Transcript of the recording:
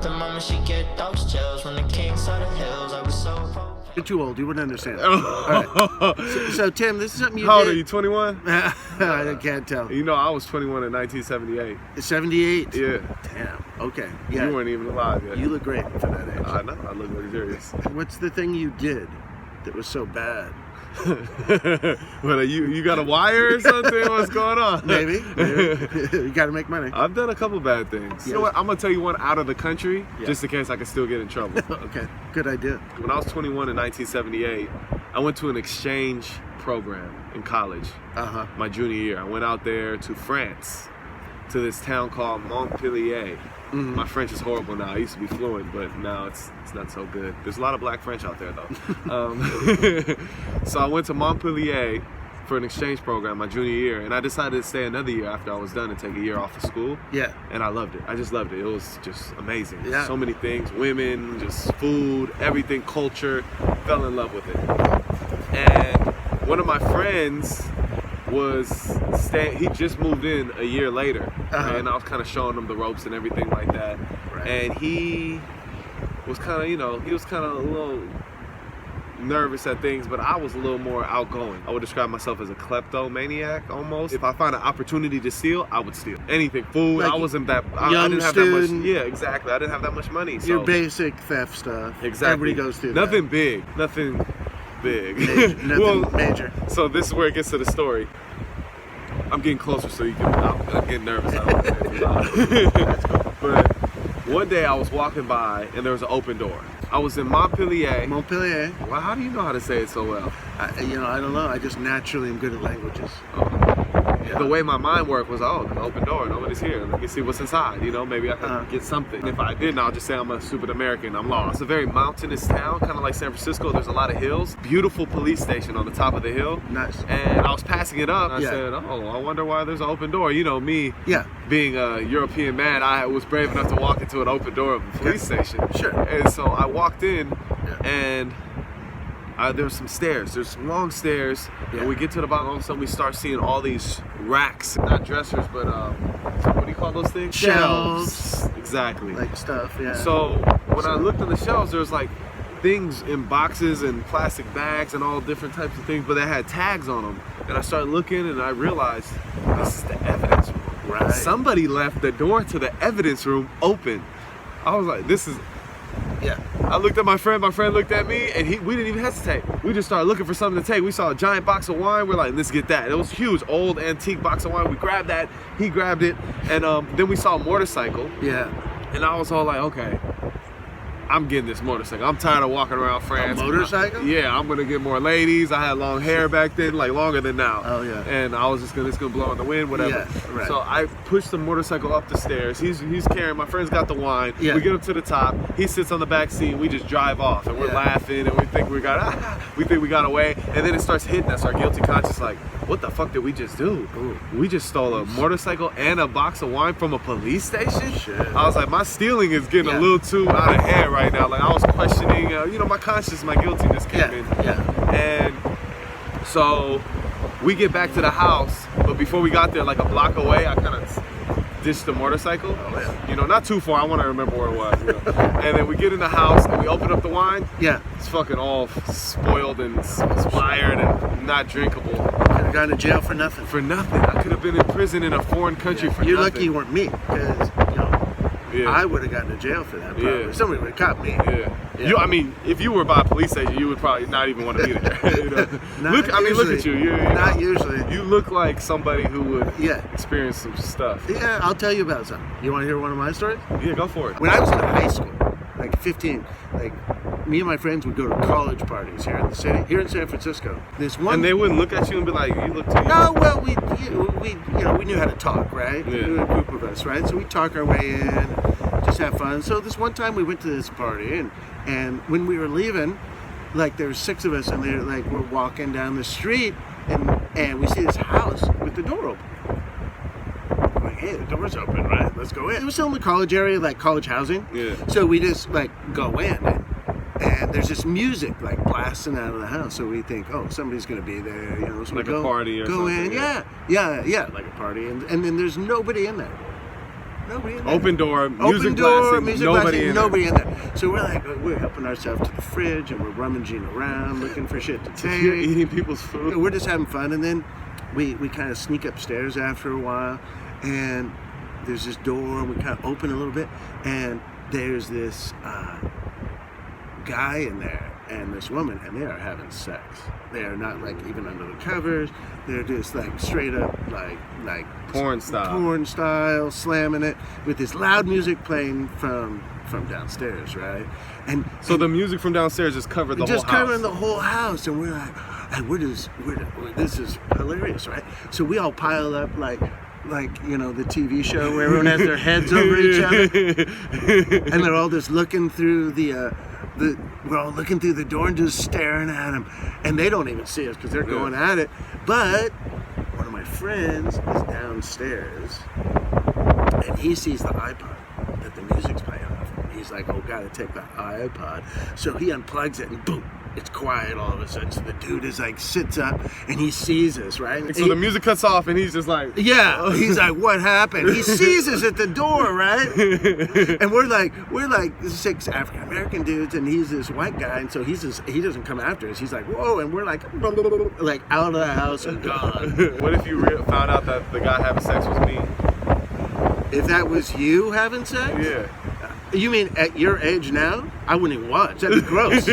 The moment she get those chills from the king saw the hills, I was so. You're too old. You wouldn't understand. All right. So, Tim, this is something you How did. old are you, 21? I can't tell. You know, I was 21 in 1978. 78? Yeah. Damn. Okay. Yeah. You weren't even alive yet. You look great for that age. I know. I look luxurious. What's the thing you did that was so bad? What, you got a wire or something? What's going on? Maybe. You got to make money. I've done a couple bad things. You know what? I'm going to tell you one out of the country, just in case I can still get in trouble. Okay. Good idea. When I was 21 in 1978, I went to an exchange program in college. My junior year. I went out there to France, to this town called Montpellier. My French is horrible now. I used to be fluent, but now it's not so good. There's a lot of black French out there, though. So I went to Montpellier for an exchange program my junior year, and I decided to stay another year after I was done and take a year off of school. Yeah. And I loved it. I just loved it. It was just amazing. Yeah. So many things, women, just food, everything, culture. Fell in love with it. And one of my friends he just moved in a year later, and I was kind of showing him the ropes and everything like that. And he was kind of, he was kind of a little nervous at things, but I was a little more outgoing. I would describe myself as a kleptomaniac almost. If I find an opportunity to steal, I would steal anything. Food, like I wasn't that. I didn't have student, that much. Yeah, exactly. I didn't have that much money. So. Your basic theft stuff. Exactly. Everybody goes through nothing that. big. Nothing big. Nothing major. So this is where it gets to the story. I'm getting closer so you can. I'm getting nervous. I don't want to say it too loud. But one day I was walking by and there was an open door. I was in Montpellier. Montpellier. Well, how do you know how to say it so well? I don't know. I just naturally am good at languages. The way my mind worked was, an open door, nobody's here. Let me see what's inside. Maybe I can get something. If I didn't, I'll just say I'm a stupid American. I'm lost. It's a very mountainous town, kind of like San Francisco. There's a lot of hills. Beautiful police station on the top of the hill. Nice. And I was passing it up. And I said, I wonder why there's an open door. Me being a European man, I was brave enough to walk into an open door of a police station. Sure. And so I walked in, and there's some stairs. There's some long stairs, and we get to the bottom. All of a sudden, we start seeing all these racks, not dressers, but what do you call those things? Shelves. Exactly. Like stuff. Yeah. So when I looked on the shelves, there was like things in boxes and plastic bags and all different types of things, but they had tags on them. And I started looking, and I realized this is the evidence room. Right. Somebody left the door to the evidence room open. I was like, this is. Yeah. I looked at my friend looked at me, and we didn't even hesitate. We just started looking for something to take. We saw a giant box of wine. We're like, let's get that. It was huge, old antique box of wine. We grabbed that. He grabbed it. And then we saw a motorcycle. Yeah. And I was all like, okay, I'm getting this motorcycle. I'm tired of walking around France. A motorcycle? Yeah, I'm gonna get more ladies. I had long hair back then, like longer than now. Oh yeah. And I was it's gonna blow in the wind, whatever. Yeah, right. So I pushed the motorcycle up the stairs. He's carrying. My friend's got the wine. Yeah. We get up to the top. He sits on the back seat. And we just drive off, and we're laughing, and we think we got away. And then it starts hitting us. Our guilty conscience, like, what the fuck did we just do? Ooh. We just stole a motorcycle and a box of wine from a police station? Shit. I was like, my stealing is getting a little too out of hand right now. Like, I was questioning, my conscience, my guiltiness came in. Yeah. And so we get back to the house, but before we got there, like a block away, I kind of ditched the motorcycle. Oh, yeah. Not too far. I want to remember where it was. And then we get in the house and we open up the wine. Yeah. It's fucking all spoiled and expired and not drinkable. Could have gone to jail for nothing. For nothing. I could have been in prison in a foreign country for You're nothing. lucky you weren't me, because I would have gotten to jail for that. Probably. Yeah. Somebody would have caught me. Yeah. If you were by a police station, you would probably not even want to be there. Look at you. Not usually. You look like somebody who would experience some stuff. Yeah, I'll tell you about something. You want to hear one of my stories? Yeah, go for it. When I was in high school, like 15, me and my friends would go to college parties here in the city, here in San Francisco. And they wouldn't look at you and be like, "You look too young." No, well, we knew how to talk, right? Yeah. We were a group of us, right? So we talk our way in, just have fun. So this one time we went to this party, and when we were leaving, like there were 6 of us, and we're walking down the street, and we see this house with the door open. I'm like, hey, the door's open, right? Let's go in. It was still in the college area, like college housing. Yeah. So we just go in, and there's this music blasting out of the house. So we think, somebody's gonna be there, So a party or go something. in, yeah, like a party, and then there's nobody in there. Nobody in there. Open door, music Open door, blasting, music nobody blasting, in nobody in there. So we're helping ourselves to the fridge and we're rummaging around looking for shit to take. You're eating people's food. We're just having fun, and then we kind of sneak upstairs after a while, and there's this door, and we kind of open a little bit, and there's this guy in there and this woman, and they are having sex. They are not like even under the covers. They're just like straight up like Porn style, slamming it with this loud music playing from downstairs, right? And so the music from downstairs just covered the whole house. Just covering the whole house, and we're like, this is hilarious, right? So we all pile up like you know the TV show where everyone has their heads over each other, and they're all just looking through we're all looking through the door and just staring at them, and they don't even see us because they're going at it. But one of my friends is downstairs, and he sees the iPod that the music's playing off. He's like, oh, gotta take the iPod. So he unplugs it, and boom, it's quiet all of a sudden. So the dude is like, sits up, and he sees us, right? So the music cuts off, and he's just like, yeah. He's like, what happened? He sees us at the door, right? And we're like 6 African American dudes, and he's this white guy, and so he doesn't come after us. He's like, whoa, and we're like out of the house and gone. What if you found out that the guy having sex was me? If that was you having sex? Yeah. You mean at your age now? I wouldn't even watch. That'd be gross.